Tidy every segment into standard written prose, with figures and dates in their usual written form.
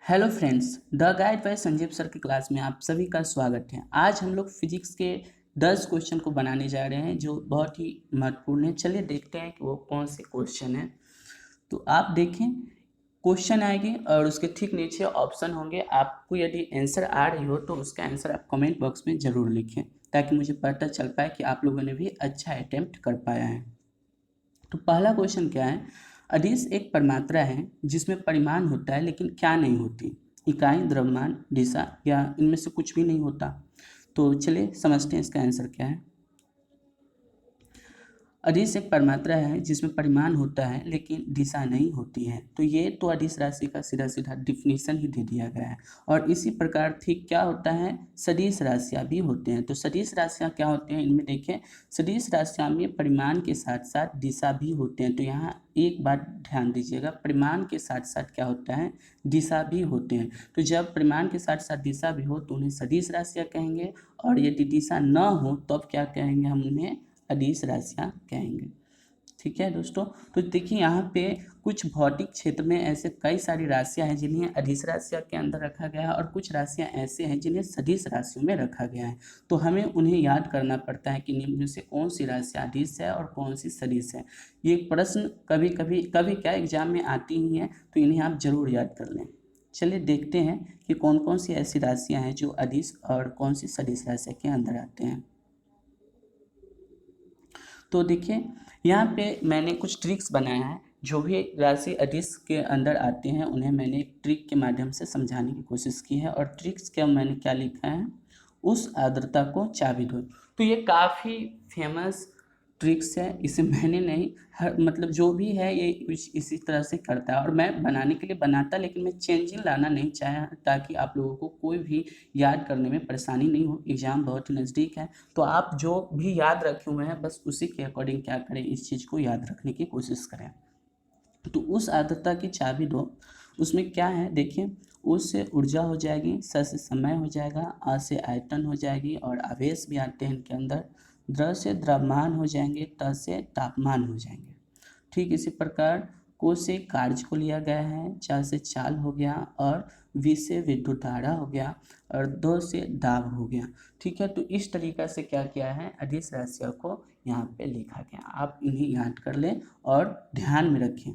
Hello friends, the guide by Sanjeev sir की class में आप सभी का स्वागत है। आज हम लोग फिजिक्स के 10 क्वेश्चन को बनाने जा रहे हैं जो बहुत ही महत्वपूर्ण है। चलिए देखते हैं कि वो कौन से क्वेश्चन हैं। तो आप देखें, क्वेश्चन आएगी और उसके ठीक नीचे ऑप्शन होंगे। आपको यदि आंसर आ रही हो तो उसका आंसर आप कमेंट बॉक्स में ज़रूर लिखें ताकि मुझे पता चल पाए कि आप लोगों ने भी अच्छा अटेम्प्ट कर पाया है। तो पहला क्वेश्चन क्या है। अदिश एक परमात्रा है जिसमें परिमाण होता है लेकिन क्या नहीं होती। इकाई, द्रव्यमान, दिशा या इनमें से कुछ भी नहीं होता। तो चलिए समझते हैं इसका आंसर क्या है। अदिश एक परमात्रा है जिसमें परिमाण होता है लेकिन दिशा नहीं होती है। तो ये तो अदिश राशि का सीधा सीधा डिफिनीशन ही दे दिया गया है। और इसी प्रकार ठीक क्या होता है, सदिश राशियाँ भी होते हैं। तो सदिश राशियाँ क्या होते हैं, इनमें देखें, सदिश राशियाँ में परिमाण के साथ साथ दिशा भी होते हैं। तो यहाँ एक बात ध्यान दीजिएगा, परिमाण के साथ साथ क्या होता है, दिशा भी होते हैं। तो जब परिमाण के साथ साथ दिशा भी हो तो उन्हें सदिश राशियाँ कहेंगे, और यदि दिशा न हो तब क्या कहेंगे, हम उन्हें अदिश राशियाँ कहेंगे। ठीक है दोस्तों। तो देखिए यहाँ पे कुछ भौतिक क्षेत्र में ऐसे कई सारी राशियाँ हैं जिन्हें अदिश राशियाँ के अंदर रखा गया है, और कुछ राशियाँ ऐसे हैं जिन्हें सदिश राशियों में रखा गया है। तो हमें उन्हें याद करना पड़ता है कि निम्न में से कौन सी राशि अदिश है और कौन सी सदिश है। ये प्रश्न कभी क्या एग्जाम में आती ही हैं, तो इन्हें आप जरूर याद कर लें। चलिए देखते हैं कि कौन कौन सी ऐसी राशियाँ हैं जो अदिश और कौन सी सदिश राशियाँ के अंदर आते हैं। तो देखिए यहाँ पे मैंने कुछ ट्रिक्स बनाया है। जो भी राशि अदिश के अंदर आते हैं उन्हें मैंने एक ट्रिक के माध्यम से समझाने की कोशिश की है। और ट्रिक्स क्या मैंने क्या लिखा है, उस आर्द्रता को चाबी दो। तो ये काफ़ी फेमस ट्रिक्स है, इसे मैंने नहीं, हर मतलब जो भी है ये इसी तरह से करता है। और मैं बनाने के लिए बनाता, लेकिन मैं चेंजिंग लाना नहीं चाहा ताकि आप लोगों को कोई भी याद करने में परेशानी नहीं हो। एग्ज़ाम बहुत ही नज़दीक है, तो आप जो भी याद रखे हुए हैं बस उसी के अकॉर्डिंग क्या करें, इस चीज़ को याद रखने की कोशिश करें। तो उस आर्द्रता की चाबी दो, उसमें क्या है देखिए, उ से ऊर्जा हो जाएगी, स से समय हो जाएगा, आ से आयतन हो जाएगी और आवेश भी आते हैं इनके अंदर, द्र से द्रव्यमान हो जाएंगे, त से तापमान हो जाएंगे। ठीक इसी प्रकार को से कार्य को लिया गया है, चा से चाल हो गया, और वी से विद्युत धारा हो गया, और दो से दाब हो गया। ठीक है, तो इस तरीक़ा से क्या किया है, अदिश राशियों को यहाँ पे लिखा गया। आप इन्हें याद कर लें और ध्यान में रखें।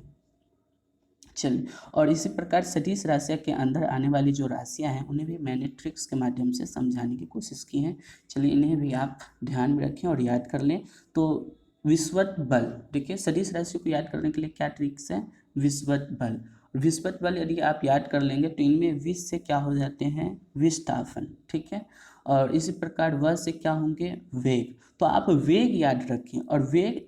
चलिए, और इसी प्रकार सदिश राशियाँ के अंदर आने वाली जो राशियाँ हैं उन्हें भी मैंने ट्रिक्स के माध्यम से समझाने की कोशिश की है। चलिए इन्हें भी आप ध्यान में रखें और याद कर लें। तो विस्वत बल, देखिए सदिश राशि को याद करने के लिए क्या ट्रिक्स है, विस्वत बल। विस्वत बल यदि आप याद कर लेंगे तो इनमें विष से क्या हो जाते हैं, विस्थापन। ठीक है, और इसी प्रकार व से क्या होंगे, वेग। तो आप वेग याद रखें, और वेग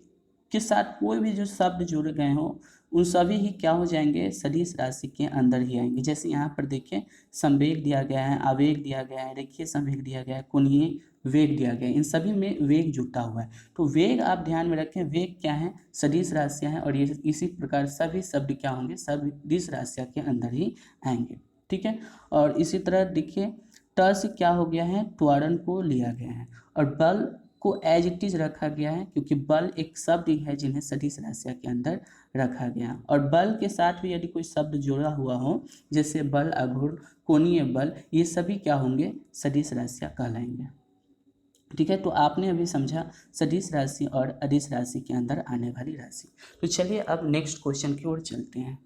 के साथ कोई भी जो शब्द जुड़ गए हों उन सभी ही क्या हो जाएंगे, सदिश राशि के अंदर ही आएंगे। जैसे यहाँ पर देखिए संवेग दिया गया है, आवेग दिया गया है, रेखीय संवेग दिया गया है, कोणीय वेग दिया गया है, इन सभी में वेग जुटा हुआ है। तो वेग आप ध्यान में रखें, वेग क्या है, सदिश राशियाँ हैं, और ये इसी प्रकार सभी शब्द क्या होंगे, सदिश राशियाँ के अंदर ही आएंगे। ठीक है, और इसी तरह देखिए ट से क्या हो गया है, त्वरण को लिया गया है, और बल को एज इट इज रखा गया है क्योंकि बल एक शब्द ही है जिन्हें सदिश राशियाँ के अंदर रखा गया। और बल के साथ भी यदि कोई शब्द जुड़ा हुआ हो, जैसे बल, आघूर्ण, कोणीय बल, ये सभी क्या होंगे, सदिश राशियाँ कहलाएंगे। ठीक है, तो आपने अभी समझा सदिश राशि और अदिश राशि के अंदर आने वाली राशि। तो चलिए अब नेक्स्ट क्वेश्चन की ओर चलते हैं।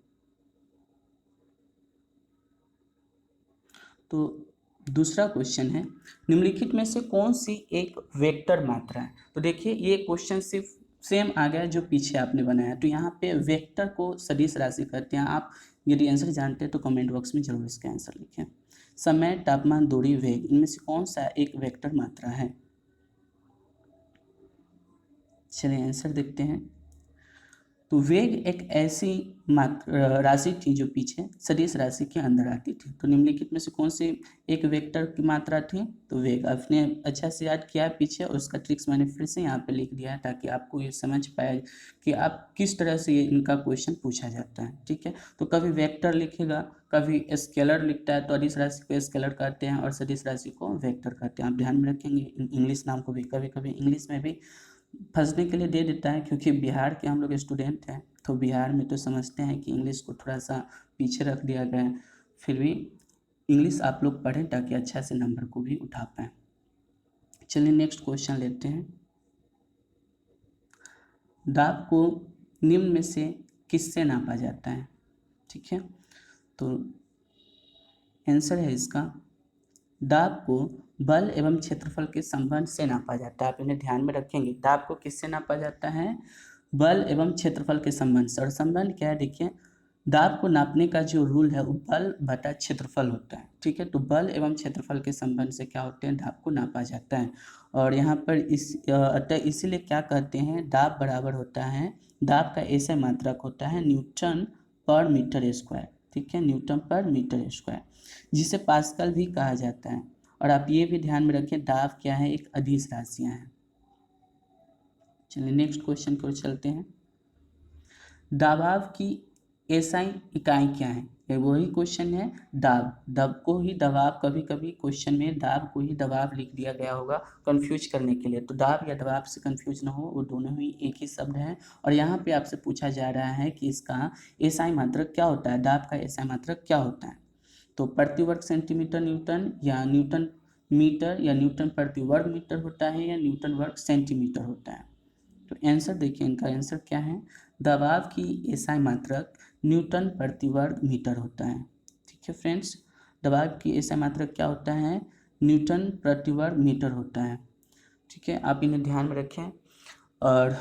तो दूसरा क्वेश्चन है, निम्नलिखित में से कौन सी एक वेक्टर मात्रा है। तो देखिए ये क्वेश्चन सिर्फ सेम आ गया जो पीछे आपने बनाया। तो यहाँ पे वेक्टर को सदिश राशि कहते हैं। आप यदि आंसर जानते हैं तो कमेंट बॉक्स में जरूर इसका आंसर लिखें। समय, तापमान, दूरी, वेग, इनमें से कौन सा एक वेक्टर मात्रा है। चलिए आंसर देखते हैं। तो वेग एक ऐसी राशि थी जो पीछे सदिश राशि के अंदर आती थी। तो निम्नलिखित में से कौन सी एक वेक्टर की मात्रा थी, तो वेग। आपने अच्छा से याद किया पीछे, और उसका ट्रिक्स मैंने फिर से यहाँ पे लिख दिया है ताकि आपको ये समझ पाए कि आप किस तरह से इनका क्वेश्चन पूछा जाता है। ठीक है, तो कभी वेक्टर लिखेगा, कभी स्केलर लिखता है, तो अदिश राशि को स्केलर कहते हैं और सदिश राशि को वेक्टर कहते हैं। आप ध्यान में रखेंगे। इंग्लिश नाम को भी कभी कभी इंग्लिश में भी फंसने के लिए दे देता है, क्योंकि बिहार के हम लोग स्टूडेंट हैं, तो बिहार में तो समझते हैं कि इंग्लिश को थोड़ा सा पीछे रख दिया गया है। फिर भी इंग्लिश आप लोग पढ़ें ताकि अच्छा से नंबर को भी उठा पाएँ। चलिए नेक्स्ट क्वेश्चन लेते हैं। दाब को निम्न में से किससे नापा जाता है? ठीक है, तो आंसर है इसका, दाब को बल एवं क्षेत्रफल के संबंध से नापा जाता है। आप इन्हें ध्यान में रखेंगे, दाब को किससे नापा जाता है? बल एवं क्षेत्रफल के संबंध से। और संबंध क्या है? देखिए, दाब को नापने का जो रूल है वो बल बटा क्षेत्रफल होता है। ठीक है, तो बल एवं क्षेत्रफल के संबंध से क्या होते हैं? दाब को नापा जाता है। और यहाँ पर अतः इसीलिए क्या कहते हैं? दाब बराबर होता है, दाब का ऐसा मात्रक होता है न्यूटन पर मीटर स्क्वायर। ठीक है, न्यूटन पर मीटर स्क्वायर, जिसे पास्कल भी कहा जाता है। और आप ये भी ध्यान में रखें, दाब क्या है? एक अदिश राशियाँ हैं। चलिए नेक्स्ट क्वेश्चन की ओर चलते हैं। दबाव की एसआई इकाई क्या है? ये वही क्वेश्चन है, दाब। दब को ही दबाव, कभी कभी क्वेश्चन में दाब को ही दबाव लिख दिया गया होगा कंफ्यूज करने के लिए। तो दाब या दबाव से कंफ्यूज ना हो, वो दोनों ही एक ही शब्द है। और यहाँ पे आपसे पूछा जा रहा है कि इसका एसआई मात्रक क्या होता है? दाब का एसआई मात्रक क्या होता है? तो प्रति वर्ग सेंटीमीटर न्यूटन, या न्यूटन मीटर, या न्यूटन प्रति वर्ग मीटर होता है, या न्यूटन वर्ग सेंटीमीटर होता है। तो आंसर देखिए, इनका आंसर क्या है? दबाव की एसआई मात्रक न्यूटन प्रति वर्ग मीटर होता है। ठीक है फ्रेंड्स, दबाव की एसआई मात्रक क्या होता है? न्यूटन प्रति वर्ग मीटर होता है। ठीक है, आप इन्हें ध्यान में रखें। और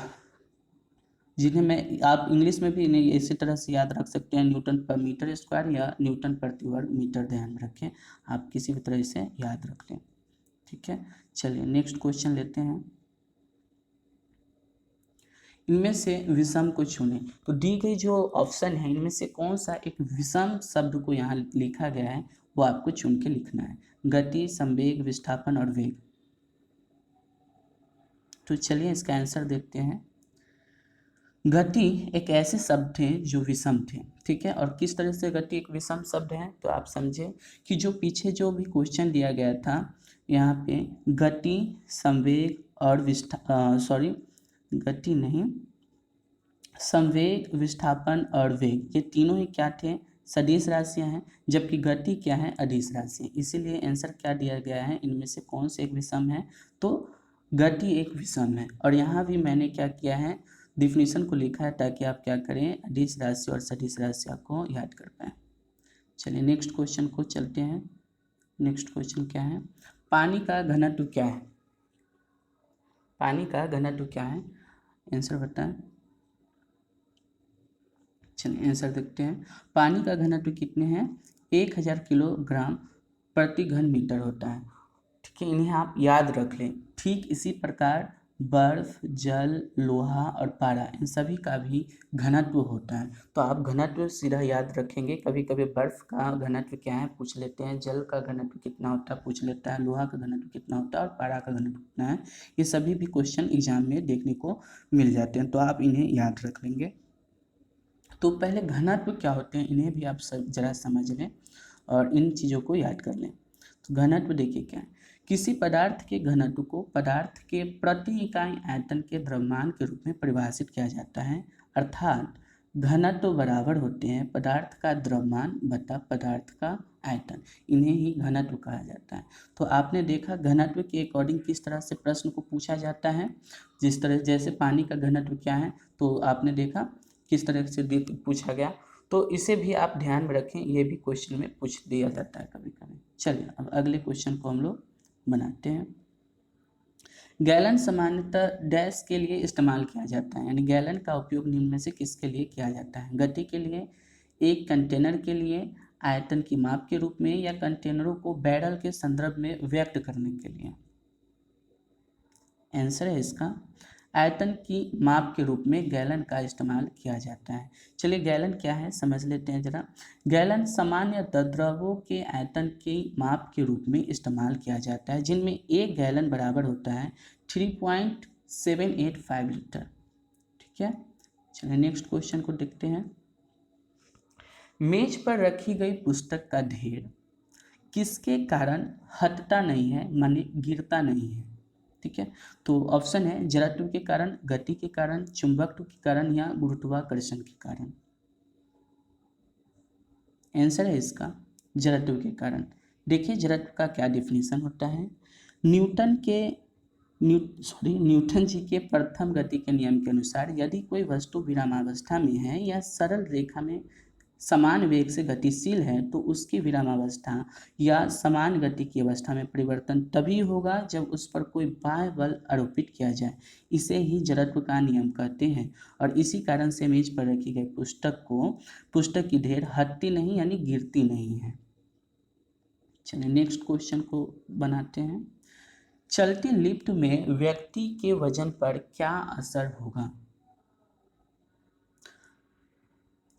जिन्हें मैं, आप इंग्लिश में भी इन्हें इसी तरह से याद रख सकते हैं, न्यूटन पर मीटर स्क्वायर या न्यूटन प्रति वर्ग मीटर। ध्यान में रखें, आप किसी भी तरह से याद रख लें। ठीक है, चलिए नेक्स्ट क्वेश्चन लेते हैं। इनमें से विषम को चुनें। तो दी गई जो ऑप्शन है, इनमें से कौन सा एक विषम शब्द को यहाँ लिखा गया है वो आपको चुन के लिखना है। गति, संवेग, विस्थापन और वेग। तो चलिए इसका आंसर देखते हैं। गति एक ऐसे शब्द थे जो विषम थे। ठीक है, और किस तरह से गति एक विषम शब्द है? तो आप समझे कि जो पीछे जो भी क्वेश्चन दिया गया था, यहाँ पे गति, संवेग और गति नहीं, संवेग, विस्थापन और वेग, ये तीनों ही क्या थे? सदिश राशियां हैं। जबकि गति क्या है? अदिश राशि। इसीलिए आंसर क्या दिया गया है? इनमें से कौन से एक विषम है? तो गति एक विषम है। और यहाँ भी मैंने क्या किया है? डिफिनीशन को लिखा है ताकि आप क्या करें? अदिश राशि और सदिश राशियों को याद कर पाएँ। चलिए नेक्स्ट क्वेश्चन को चलते हैं। नेक्स्ट क्वेश्चन क्या है? पानी का घनत्व क्या है? पानी का घनत्व क्या है? आंसर बताएं। चलिए आंसर देखते हैं। पानी का घनत्व कितने हैं? 1000 किलोग्राम प्रति घन मीटर होता है। ठीक है, इन्हें आप याद रख लें। ठीक इसी प्रकार बर्फ, जल, लोहा और पारा, इन सभी का भी घनत्व होता है। तो आप घनत्व सीधा याद रखेंगे। कभी कभी बर्फ का घनत्व क्या है पूछ लेते हैं, जल का घनत्व कितना होता है पूछ लेता है, लोहा का घनत्व कितना होता है और पारा का घनत्व कितना है। ये सभी भी क्वेश्चन एग्जाम में देखने को मिल जाते हैं, तो आप इन्हें याद रख लेंगे। तो पहले घनत्व क्या होते हैं इन्हें भी आप जरा समझ लें और इन चीज़ों को याद कर लें। तो घनत्व देखिए क्या है? किसी पदार्थ के घनत्व को पदार्थ के प्रति इकाई आयतन के द्रव्यमान के रूप में परिभाषित किया जाता है। अर्थात घनत्व बराबर होते हैं पदार्थ का द्रव्यमान बटा पदार्थ का आयतन। इन्हें ही घनत्व कहा जाता है। तो आपने देखा घनत्व के अकॉर्डिंग किस तरह से प्रश्न को पूछा जाता है। जिस तरह जैसे पानी का घनत्व क्या है, तो आपने देखा किस तरह से पूछा गया। तो इसे भी आप ध्यान में रखें, ये भी क्वेश्चन में पूछ दिया जाता है कभी कभी। चलिए अब अगले क्वेश्चन को हम लोग बनाते हैं। गैलन सामान्यतः डैश के लिए इस्तेमाल किया जाता है, यानी गैलन का उपयोग निम्न में से किसके लिए किया जाता है? गति के लिए, एक कंटेनर के लिए, आयतन की माप के रूप में, या कंटेनरों को बैरल के संदर्भ में व्यक्त करने के लिए। आंसर है इसका आयतन की माप के रूप में गैलन का इस्तेमाल किया जाता है। चलिए गैलन क्या है समझ लेते हैं जरा। गैलन सामान्यतः द्रवों के आयतन की माप के रूप में इस्तेमाल किया जाता है, जिनमें एक गैलन बराबर होता है 3.785 लीटर। ठीक है, चलिए नेक्स्ट क्वेश्चन को देखते हैं। मेज पर रखी गई पुस्तक का ढेर किसके कारण हटता नहीं है, माने गिरता नहीं है? ठीक है, तो ऑप्शन है जड़त्व के कारण, गति के कारण, चुंबकत्व के कारण, या गुरुत्वाकर्षण के कारण। आंसर है इसका जड़त्व के कारण। देखिए जड़त्व का क्या डिफिनीशन होता है। न्यूटन जी के प्रथम गति के नियम के अनुसार यदि कोई वस्तु विरामावस्था में है या सरल रेखा में समान वेग से गतिशील है तो उसकी विरामावस्था या समान गति की अवस्था में परिवर्तन तभी होगा जब उस पर कोई बाह्य बल आरोपित किया जाए। इसे ही जड़त्व का नियम कहते हैं। और इसी कारण से मेज पर रखी गई पुस्तक की ढेर हटती नहीं यानी गिरती नहीं है। चलिए नेक्स्ट क्वेश्चन को बनाते हैं। चलती लिफ्ट में व्यक्ति के वजन पर क्या असर होगा।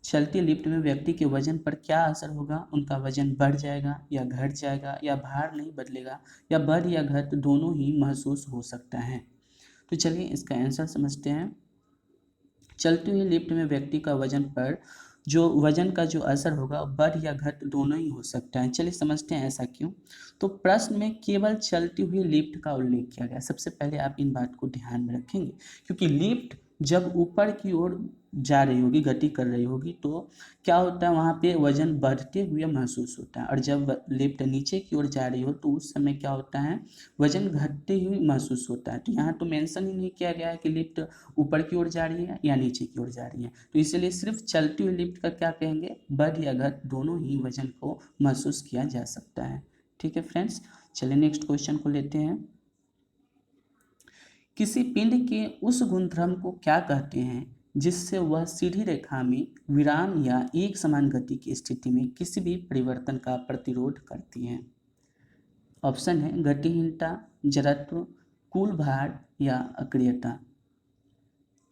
चलती लिफ्ट में व्यक्ति के वजन पर क्या असर होगा। उनका वजन बढ़ जाएगा या घट जाएगा या भार नहीं बदलेगा या बढ़ या घट दोनों ही महसूस हो सकता है। तो चलिए इसका आंसर समझते हैं। चलती हुई लिफ्ट में व्यक्ति का वजन का जो असर होगा बढ़ या घट दोनों ही हो सकता है। चलिए समझते हैं ऐसा क्यों। तो प्रश्न में केवल चलती हुई लिफ्ट का उल्लेख किया गया। सबसे पहले आप इन बात को ध्यान में रखेंगे क्योंकि लिफ्ट जब ऊपर की ओर जा रही होगी, गति कर रही होगी, तो क्या होता है वहाँ पे वजन बढ़ते हुए महसूस होता है। और जब लिफ्ट नीचे की ओर जा रही हो तो उस समय क्या होता है, वजन घटते हुए महसूस होता है। तो यहाँ तो मेंशन ही नहीं किया गया है कि लिफ्ट ऊपर की ओर जा रही है या नीचे की ओर जा रही है। तो इसलिए सिर्फ चलती हुई लिफ्ट का क्या कहेंगे, बढ़ या घट दोनों ही वजन को महसूस किया जा सकता है। ठीक है फ्रेंड्स, चलिए नेक्स्ट क्वेश्चन को लेते हैं। किसी पिंड के उस गुणधर्म को क्या कहते हैं जिससे वह सीधी रेखा में विराम या एक समान गति की स्थिति में किसी भी परिवर्तन का प्रतिरोध करती है। ऑप्शन है गतिहीनता, जड़त्व, कुल भार या अक्रियता।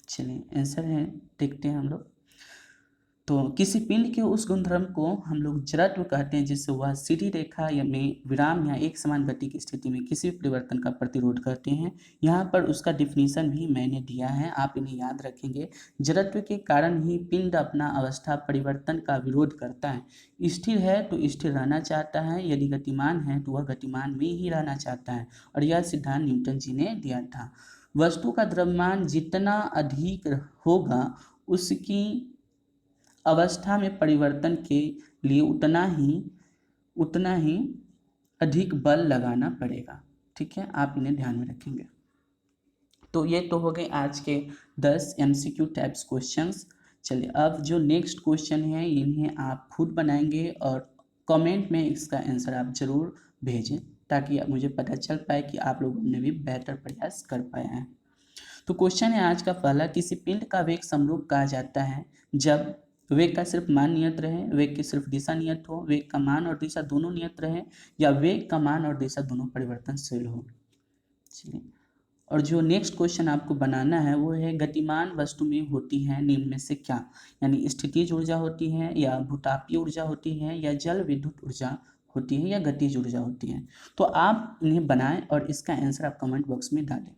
चलिए आंसर है, देखते हैं हम लोग। तो किसी पिंड के उस गुणधर्म को हम लोग जड़त्व कहते हैं जिससे वह सीधी रेखा या में विराम या एक समान गति की स्थिति में किसी भी परिवर्तन का प्रतिरोध करते हैं। यहाँ पर उसका डिफिनीशन भी मैंने दिया है, आप इन्हें याद रखेंगे। जड़त्व के कारण ही पिंड अपना अवस्था परिवर्तन का विरोध करता है। स्थिर है तो स्थिर रहना चाहता है, यदि गतिमान है तो वह गतिमान में ही रहना चाहता है। और यह सिद्धांत न्यूटन जी ने दिया था। वस्तु का द्रव्यमान जितना अधिक होगा उसकी अवस्था में परिवर्तन के लिए उतना ही अधिक बल लगाना पड़ेगा। ठीक है, आप इन्हें ध्यान में रखेंगे। तो ये तो हो गए आज के 10 MCQ टाइप्स क्वेश्चंस। चलिए अब जो नेक्स्ट क्वेश्चन है इन्हें आप खुद बनाएंगे और कमेंट में इसका आंसर आप जरूर भेजें ताकि मुझे पता चल पाए कि आप लोगों ने भी बेहतर प्रयास कर पाए हैं। तो क्वेश्चन है आज का पहला, किसी पिंड का वेग समरूप कहा जाता है जब वेग का सिर्फ मान नियत रहे, वेग की सिर्फ दिशा नियत हो, वेग का मान और दिशा दोनों नियत रहे, या वेग का मान और दिशा दोनों परिवर्तनशील हो। चलिए, और जो नेक्स्ट क्वेश्चन आपको बनाना है वो है गतिमान वस्तु में होती है निम्न में से क्या, यानी स्थितिज ऊर्जा होती है या भूतापीय ऊर्जा होती है या जल विद्युत ऊर्जा होती है या गतिज ऊर्जा होती है। तो आप इन्हें बनाएं और इसका आंसर आप कमेंट बॉक्स में डालें।